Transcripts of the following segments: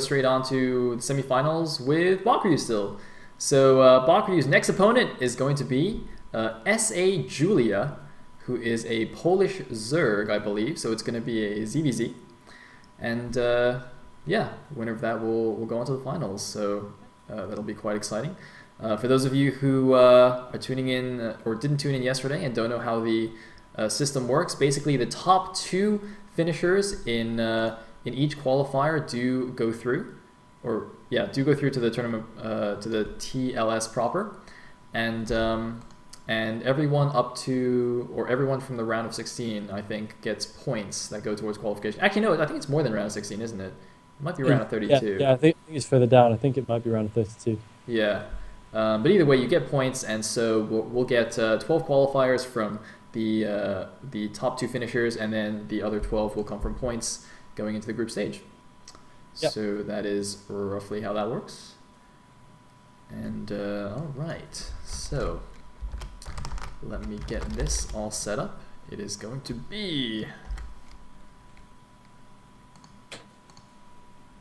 straight on to the semifinals with Bakuryu still. So Bakuryu's next opponent is going to be S.A-Julia, who is a Polish Zerg, I believe. So it's going to be a ZVZ. And yeah, winner of that will go on to the finals. So that'll be quite exciting. For those of you who are tuning in or didn't tune in yesterday and don't know how the system works, basically the top 2 finishers in each qualifier do go through, do go through to the tournament, to the TLS proper, and everyone up to, or everyone from the round of 16, I think, gets points that go towards qualification. Actually, no, I think it's more than round of 16, isn't it? It might be round of 32. Yeah, I think it's further down. I think it might be round of 32. Yeah, but either way, you get points, and so we'll get 12 qualifiers from the top 2 finishers, and then the other 12 will come from points going into the group stage. Yep. So that is roughly how that works. And all right, so let me get this all set up. It is going to be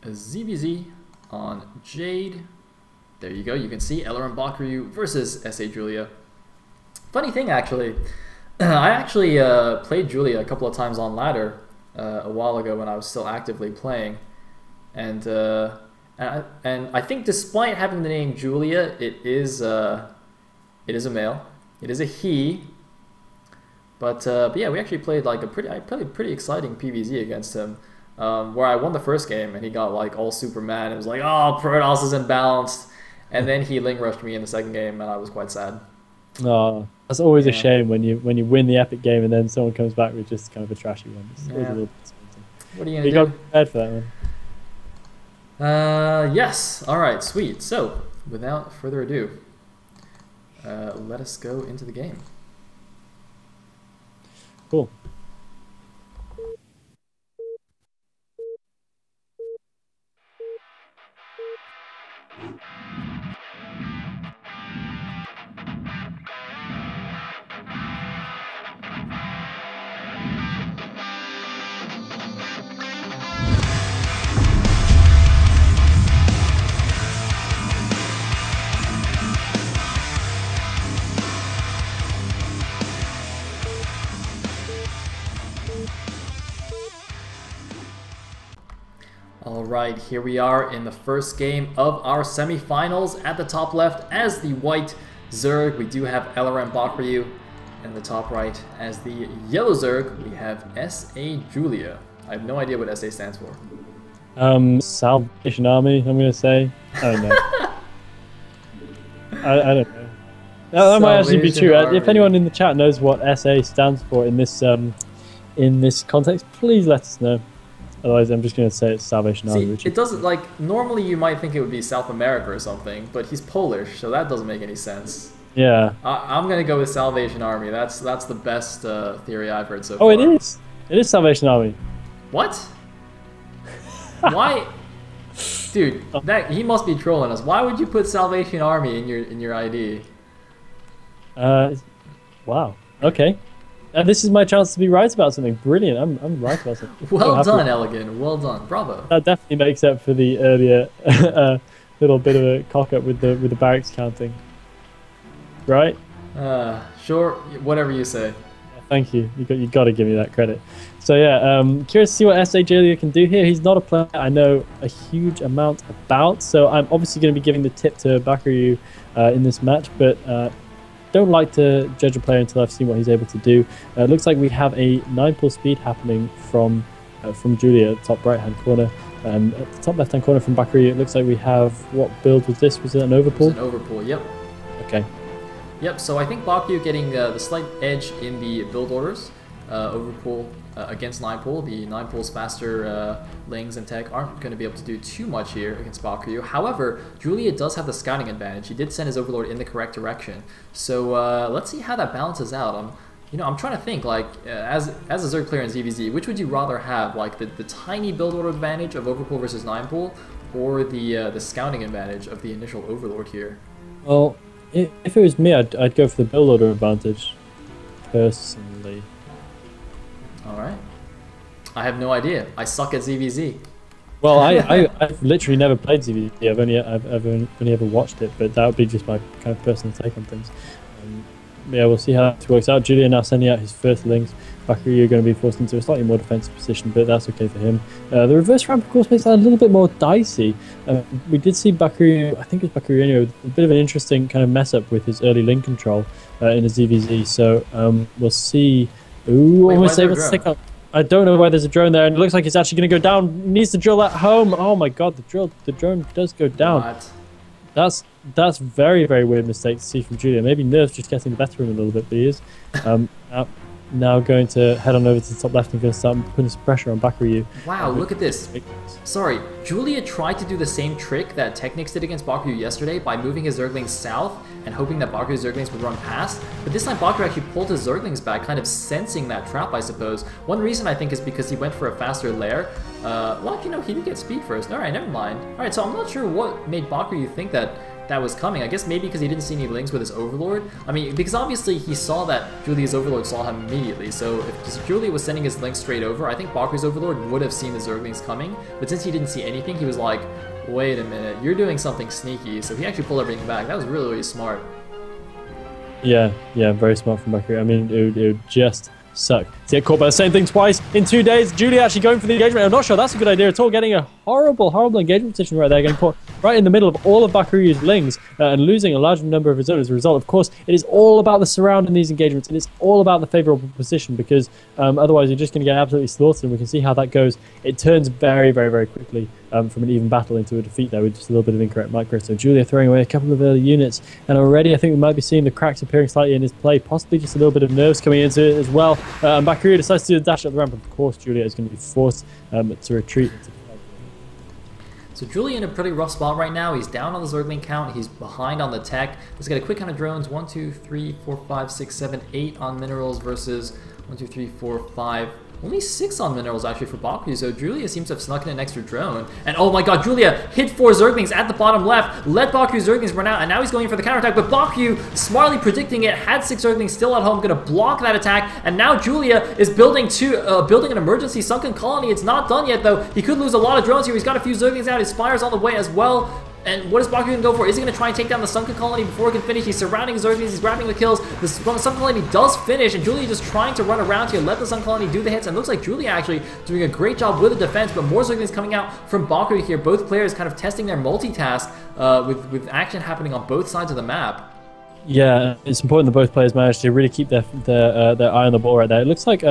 a ZVZ on Jade. There you go. You can see LRM Bakuryu versus S.A-Julia. Funny thing, actually, I actually played Julia a couple of times on ladder a while ago when I was still actively playing, and I think despite having the name Julia, it is a male. It is a he. But yeah, we actually played like I played a pretty exciting PvZ against him, where I won the first game and he got like all super mad and was like, "Oh, Protoss is imbalanced," and then he ling rushed me in the second game and I was quite sad. Oh, that's always a shame when you win the epic game and then someone comes back with just kind of a trashy one. It's always a little disappointing. What are you gonna do? You got prepared for that one. Yes. All right. Sweet. So without further ado, let us go into the game. Cool. Alright, here we are in the first game of our semifinals. At the top left as the white Zerg, we do have LRM Bakuryu, and the top right as the yellow Zerg, we have S.A-Julia. I have no idea what S.A. stands for. Salvation Army, I'm going to say. I don't know. I don't know. That might actually be true. If anyone in the chat knows what S.A. stands for in this context, please let us know. Otherwise, I'm just going to say it's Salvation Army. See, it doesn't, like, normally you might think it would be South America or something, but he's Polish, so that doesn't make any sense. Yeah. I'm going to go with Salvation Army. That's the best theory I've heard so far. Oh, it is? It is Salvation Army. What? Why? Dude, he must be trolling us. Why would you put Salvation Army in your ID? Wow. Okay. This is my chance to be right about something. Brilliant. I'm right about something. Well done, Elegant. Well done. Bravo. That definitely makes up for the earlier little bit of a cock-up with the barracks counting. Right? Sure. Whatever you say. Thank you. You got to give me that credit. So yeah, curious to see what S.A-Julia can do here. He's not a player I know a huge amount about, so I'm obviously going to be giving the tip to Bakuryu in this match, but don't like to judge a player until I've seen what he's able to do. It looks like we have a 9-pull speed happening from Julia, top right-hand corner. At the top left-hand corner from Bakuryu, it looks like we have, what build was this? Was it an overpull? It was an overpull, yep. Okay. Yep, so I think Bakuryu getting the slight edge in the build orders. Overpull against 9-pull. The 9-pull's faster lings and tech aren't going to be able to do too much here against Bakuryu. However, Julia does have the scouting advantage. He did send his overlord in the correct direction. So let's see how that balances out. I'm trying to think, like, as a Zerg player in ZVZ, which would you rather have, like the tiny build order advantage of overpull versus 9-pull, or the scouting advantage of the initial overlord here? Well, if it was me, I'd go for the build order advantage, personally. Alright. I have no idea. I suck at ZVZ. Well, I've literally never played ZVZ. I've only ever watched it, but that would be just my kind of personal take on things. Yeah, we'll see how it works out. Julia now sending out his first links. Bakuryu going to be forced into a slightly more defensive position, but that's okay for him. The reverse ramp, of course, makes that a little bit more dicey. We did see Bakuryu, I think it was Bakuryu anyway, with a bit of an interesting kind of mess up with his early link control in the ZVZ. So we'll see. Ooh, almost able to take out. I don't know why there's a drone there, and it looks like it's actually going to go down. Needs to drill at home. Oh my god, the drone does go down. What? That's very, very weird mistake to see from Julia. Maybe nerves just getting the better of him a little bit, but he is now going to head on over to the top left and going to start putting some pressure on Bakuryu. Wow, look at this. Sorry, Julia tried to do the same trick that Technics did against Bakuryu yesterday by moving his Zerglings south and hoping that Bakuryu's Zerglings would run past. But this time Bakuryu actually pulled his Zerglings back, kind of sensing that trap, I suppose. One reason I think is because he went for a faster lair. Well, actually, no, he did get speed first. Alright, never mind. Alright, so I'm not sure what made Bakuryu think that was coming. I guess maybe because he didn't see any links with his Overlord. I mean, because obviously he saw that Julia's Overlord saw him immediately. So if Julia was sending his links straight over, I think Bakuryu's Overlord would have seen the Zerglings coming. But since he didn't see anything, he was like, wait a minute, you're doing something sneaky. So he actually pulled everything back. That was really, really smart. Yeah, very smart from Bakuryu. I mean, it would just suck to get caught by the same thing twice in 2 days. Julia actually going for the engagement. I'm not sure that's a good idea at all. Getting a horrible engagement position right there, getting caught right in the middle of all of Bakuryu's lings and losing a large number of his own as a result. Of course, it is all about the surround in these engagements, and it's all about the favorable position, because otherwise you're just going to get absolutely slaughtered, and we can see how that goes. It turns very, very, very quickly from an even battle into a defeat there with just a little bit of incorrect micro. So Julia throwing away a couple of early units, and already I think we might be seeing the cracks appearing slightly in his play, possibly just a little bit of nerves coming into it as well. And Bakuryu decides to do a dash up the ramp. Of course, Julia is going to be forced to retreat. So Julia in a pretty rough spot right now. He's down on the Zergling count. He's behind on the tech. Let's get a quick count of drones. 1, 2, 3, 4, 5, 6, 7, 8 on minerals versus 1, 2, 3, 4, 5. Only 6 on minerals actually for Bakuryu, so Julia seems to have snuck in an extra drone. And oh my god, Julia hit 4 Zerglings at the bottom left, let Bakuryu's Zerglings run out, and now he's going in for the counterattack, but Bakuryu, smartly predicting it, had 6 Zerglings still at home, gonna block that attack, and now Julia is building an emergency sunken colony. It's not done yet though. He could lose a lot of drones here. He's got a few Zerglings out, his Spire's on the way as well. And what is Bakuryu going to go for? Is he going to try and take down the sunken colony before he can finish? He's surrounding his Zerglings, he's grabbing the kills. The sunken colony does finish, and Julia just trying to run around here, let the sunken colony do the hits. And it looks like Julia actually doing a great job with the defense, but more Zerglings coming out from Bakuryu here. Both players kind of testing their multitask with action happening on both sides of the map. Yeah, it's important that both players manage to really keep their eye on the ball right there. It looks like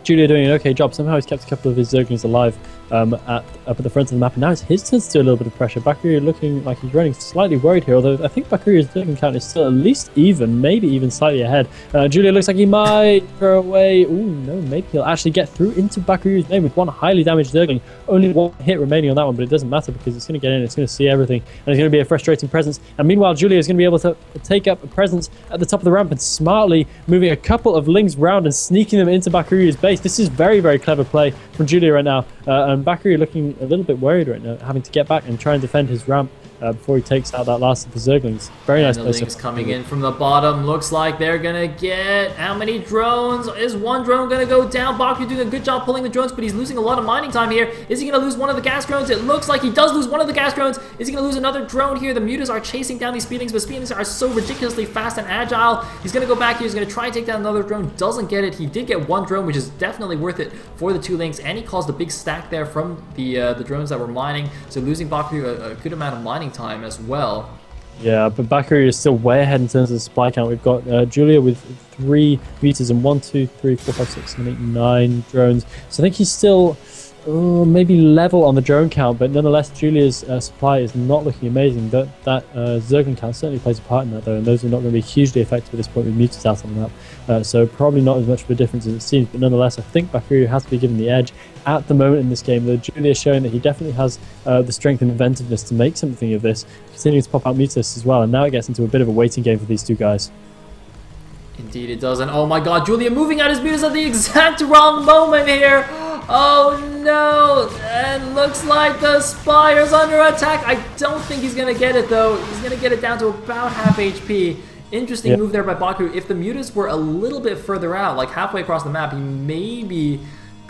Julia doing an okay job. Somehow he's kept a couple of his Zerglings alive up at the front of the map, and now it's his turn to do a little bit of pressure. Bakuryu looking like he's running slightly worried here, although I think Bakuryu's Zergling count is still at least even, maybe even slightly ahead. Julia looks like he might throw away. Ooh, no, maybe he'll actually get through into Bakuryu's name with one highly damaged Zergling. Only 1 hit remaining on that one, but it doesn't matter because it's going to get in, it's going to see everything, and it's going to be a frustrating presence. And meanwhile, Julia is going to be able to take up a presence at the top of the ramp and smartly moving a couple of lings round and sneaking them into Bakuryu's base. This is very, very clever play from Julia right now, and Bakuryu looking a little bit worried right now, having to get back and try and defend his ramp before he takes out that last of the Zerglings. Very nice play. The lings coming in from the bottom. Looks like they're gonna get how many drones? Is 1 drone gonna go down? Bakuryu doing a good job pulling the drones, but he's losing a lot of mining time here. Is he gonna lose one of the gas drones? It looks like he does lose one of the gas drones. Is he gonna lose another drone here? The mutas are chasing down these speedlings, but speedlings are so ridiculously fast and agile. He's gonna go back here. He's gonna try and take down another drone. Doesn't get it. He did get 1 drone, which is definitely worth it for the 2 links, and he caused a big stack there from the drones that were mining. So losing Bakuryu a good amount of mining time as well. Yeah, but Bakuryu is still way ahead in terms of the supply count. We've got Julia with 3 meters and 1, 2, 3, 4, 5, 6, 7, 8, 9 drones. So I think he's still maybe level on the drone count, but nonetheless, Julia's supply is not looking amazing. That Zergling count certainly plays a part in that, though, and those are not going to be hugely effective at this point with mutas out on the map. So probably not as much of a difference as it seems, but nonetheless, I think Bakuryu has to be given the edge at the moment in this game. Though Julia is showing that he definitely has the strength and inventiveness to make something of this, continuing to pop out mutas as well, and now it gets into a bit of a waiting game for these 2 guys. Indeed it does, and oh my god, Julia moving out his mutas at the exact wrong moment here. Oh no, and looks like the Spire's under attack. I don't think he's going to get it though. He's going to get it down to about half HP. Interesting move there by Bakuryu. If the mutas were a little bit further out, like halfway across the map, he maybe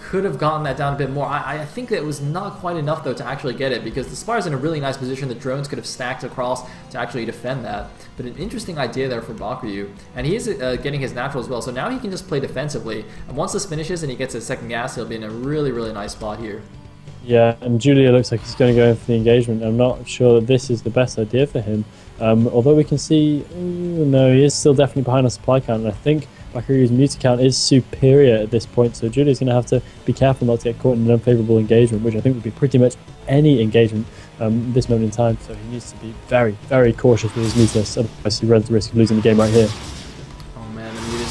could have gotten that down a bit more. I think that it was not quite enough, though, to actually get it, because the Spire's in a really nice position. The drones could have stacked across to actually defend that. But an interesting idea there for Bakuryu. And he is getting his natural as well, so now he can just play defensively. And once this finishes and he gets his second gas, he'll be in a really, really nice spot here. Yeah, and Julia looks like he's going to go in for the engagement. I'm not sure that this is the best idea for him. Although we can see, no, he is still definitely behind on supply count, and I think Bakuryu's meter count is superior at this point, so Julia's going to have to be careful not to get caught in an unfavorable engagement, which I think would be pretty much any engagement this moment in time, so he needs to be very, very cautious with his meters, otherwise he runs the risk of losing the game right here.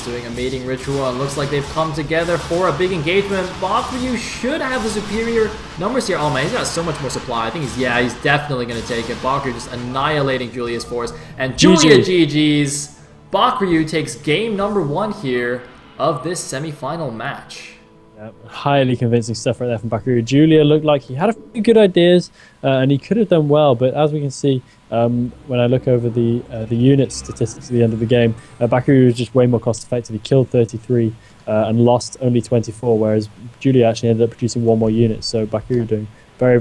Doing a mating ritual, and looks like they've come together for a big engagement. Bakuryu should have the superior numbers here. Oh man, he's got so much more supply. I think he's definitely going to take it. Bakuryu just annihilating Julia's force, and Julia GG's. Bakuryu takes game number 1 here of this semi-final match. Yeah, highly convincing stuff right there from Bakuryu. Julia looked like he had a few good ideas, and he could have done well, but as we can see, when I look over the unit statistics at the end of the game, Bakuryu was just way more cost effective. He killed 33 and lost only 24, whereas Julia actually ended up producing 1 more unit. So Bakuryu doing very